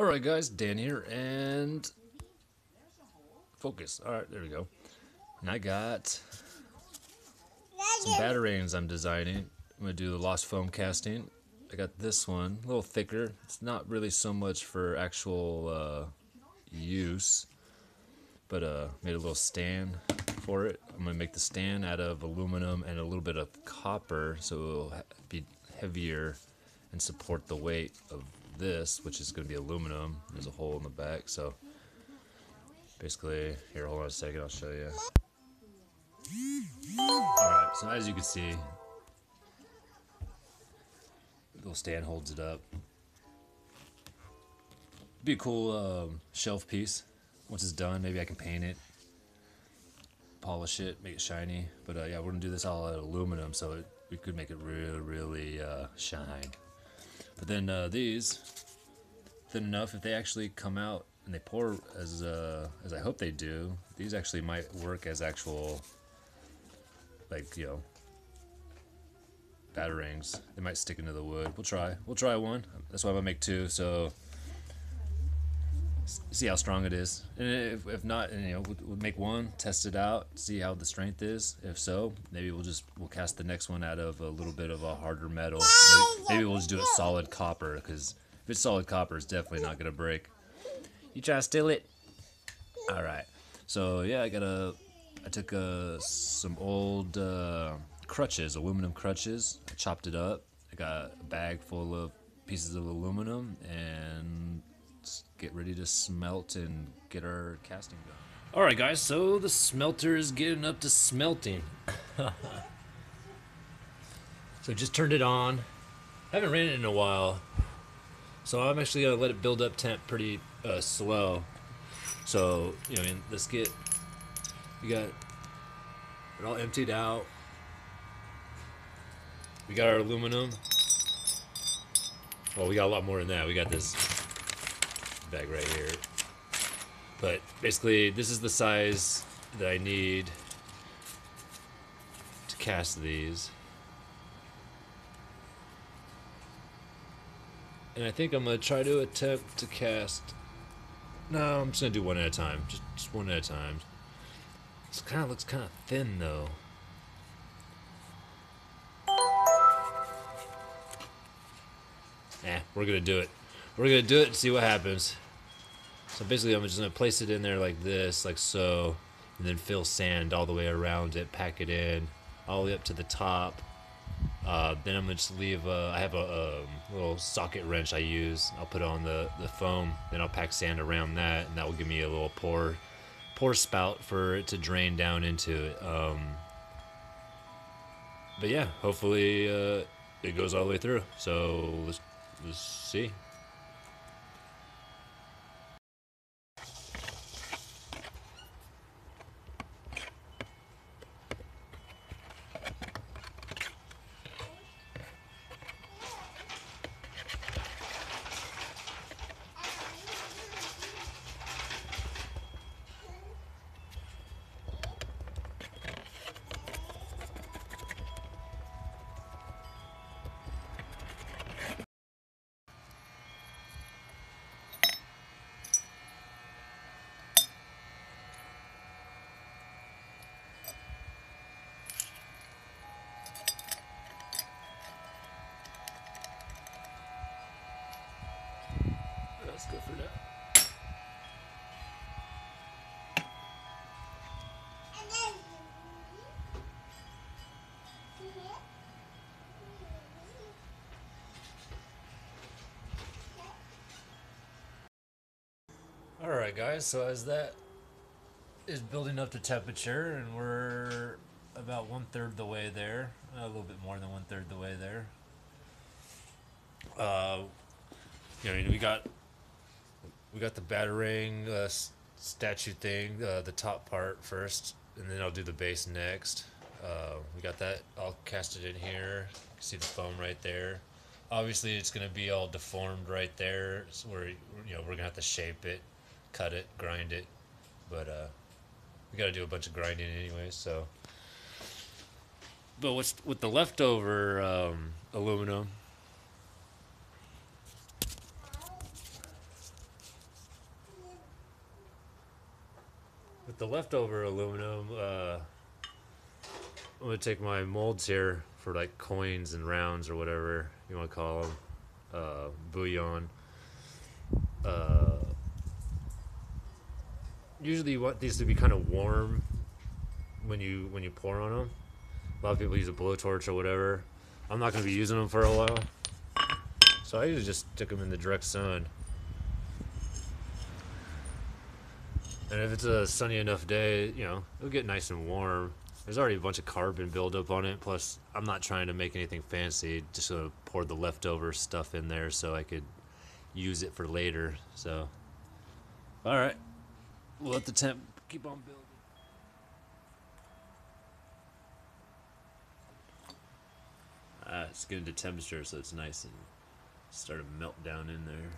Alright guys, Dan here, and focus. Alright, there we go. And I got some batarangs I'm designing. I'm going to do the lost foam casting. I got this one, a little thicker. It's not really so much for actual use, but made a little stand for it. I'm going to make the stand out of aluminum and a little bit of copper, so it'll be heavier and support the weight of this, which is going to be aluminum. There's a hole in the back, so basically, here, hold on a second, I'll show you. Alright, so as you can see, the little stand holds it up. Be a cool shelf piece. Once it's done, maybe I can paint it, polish it, make it shiny. But yeah, we're going to do this all out of aluminum, so we could make it really shine. But then these, thin enough, if they actually come out and they pour as I hope they do, these actually might work as actual, like, you know, batarangs. They might stick into the wood. We'll try one. That's why I'm gonna make two, so see how strong it is. And if not, you know, we'll make one, test it out, see how the strength is. If so, maybe we'll cast the next one out of a little bit of a harder metal. Maybe we'll just do it solid copper, because if it's solid copper, it's definitely not gonna break. You try to steal it? Alright. So yeah, I took some old crutches, aluminum crutches. I chopped it up. I got a bag full of pieces of aluminum and get ready to smelt and get our casting going. Alright guys, so the smelter is getting up to smelting. So just turned it on. I haven't ran it in a while. So I'm actually gonna let it build up temp pretty slow. So, you know, we got it all emptied out. We got our aluminum. Well, we got a lot more than that. We got this bag right here. But basically, this is the size that I need to cast these. And I think I'm going to try to attempt to cast... No, I'm just going to do one at a time. Just one at a time. This kind of looks kind of thin, though. We're going to do it. We're going to do it and see what happens. So basically, I'm just going to place it in there like this, like so. And then fill sand all the way around it, pack it in, all the way up to the top. Then I'm going to just leave, I have a little socket wrench I use. I'll put on the foam, then I'll pack sand around that, and that will give me a little pour spout for it to drain down into it. But yeah, hopefully it goes all the way through. So let's see. Let's go for that. Alright guys, so as that is building up to temperature, and we're about 1/3 the way there, a little bit more than 1/3 the way there. You know, we got the batarang statue thing, the top part first, and then I'll do the base next. We got that all casted in here. You can see the foam right there. Obviously, it's going to be all deformed right there, so we're going to have to shape it, cut it, grind it, but we got to do a bunch of grinding anyway. So, but with the leftover aluminum, with the leftover aluminum, I'm gonna take my molds here for like coins and rounds or whatever you want to call them, bullion. Uh, Usually, you want these to be kind of warm when you pour on them. A lot of people use a blowtorch or whatever. I'm not gonna be using them for a while, so I usually just stick them in the direct sun. And if it's a sunny enough day, you know, it'll get nice and warm. There's already a bunch of carbon buildup on it. Plus, I'm not trying to make anything fancy. Just gonna pour the leftover stuff in there so I could use it for later. So, all right, we'll let the temp keep on building. It's getting to temperature, so it's nice and start to melt down in there.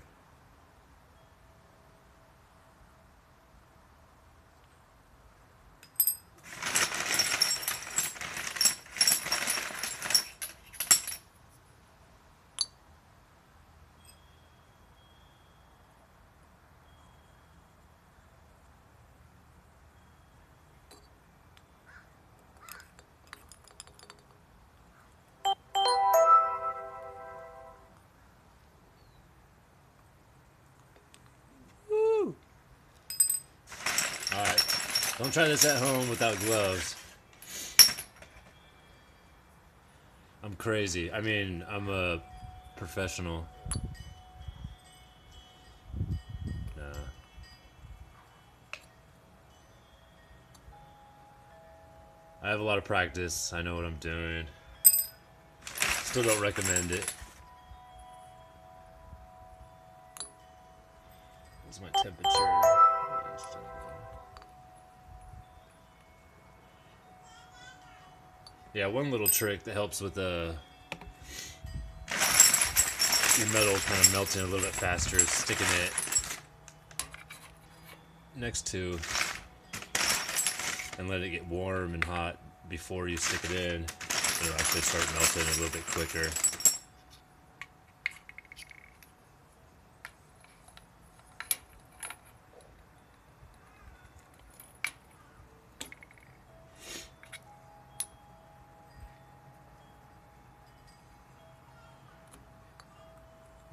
Alright, don't try this at home without gloves. I'm crazy. I mean, I'm a professional. Nah. I have a lot of practice. I know what I'm doing. Still don't recommend it. What's my temperature? Yeah, one little trick that helps with your metal kind of melting a little bit faster is sticking it next to and let it get warm and hot before you stick it in. It'll actually start melting a little bit quicker.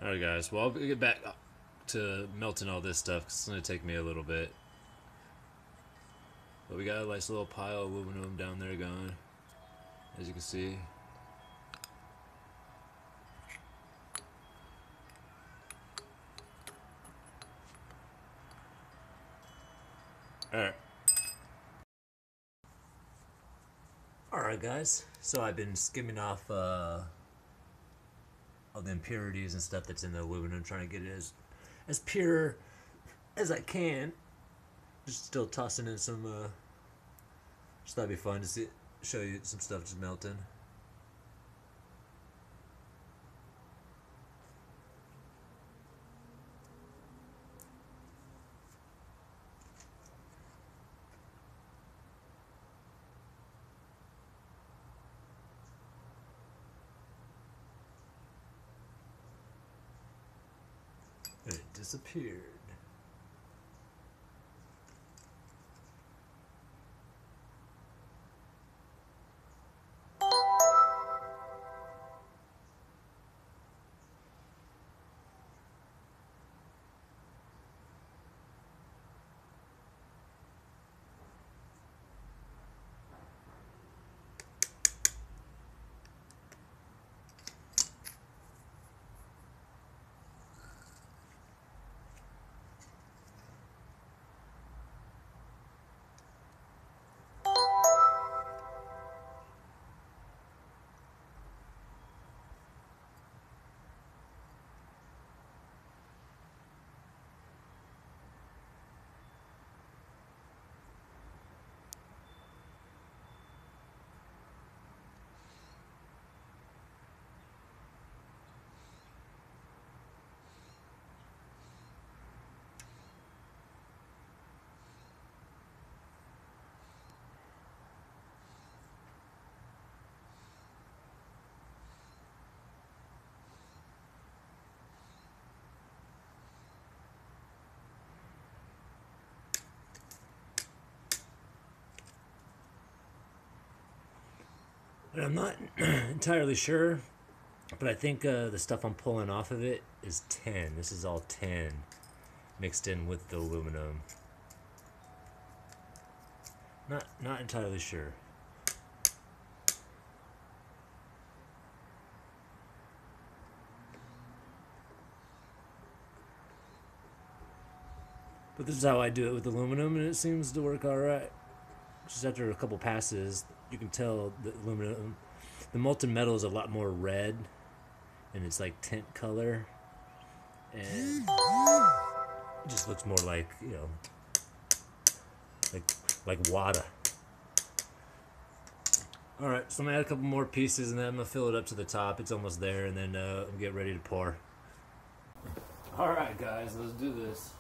Alright guys, well I'll get back to melting all this stuff because it's going to take me a little bit. But we got a nice little pile of aluminum down there going, as you can see. Alright. Alright guys, so I've been skimming off all the impurities and stuff that's in the aluminum, trying to get it as pure as I can. Just still tossing in some, just thought it'd be fun to show you some stuff just melting. And it disappeared. And I'm not entirely sure, but I think the stuff I'm pulling off of it is tin. This is all tin mixed in with the aluminum. Not entirely sure. But this is how I do it with aluminum, and it seems to work all right. Just after a couple passes, you can tell the aluminum, the molten metal is a lot more red, and it's like tint color, and it just looks more like, you know, like water. All right, so I'm gonna add a couple more pieces, and then I'm gonna fill it up to the top. It's almost there, and then I'm get ready to pour. All right, guys, let's do this.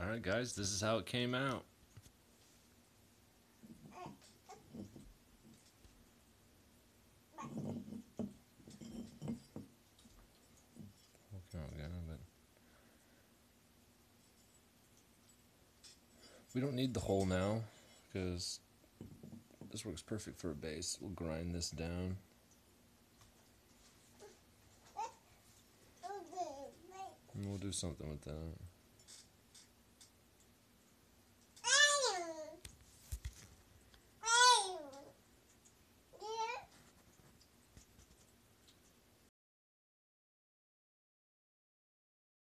All right, guys, this is how it came out. But we don't need the hole now because this works perfect for a base. We'll grind this down. And we'll do something with that.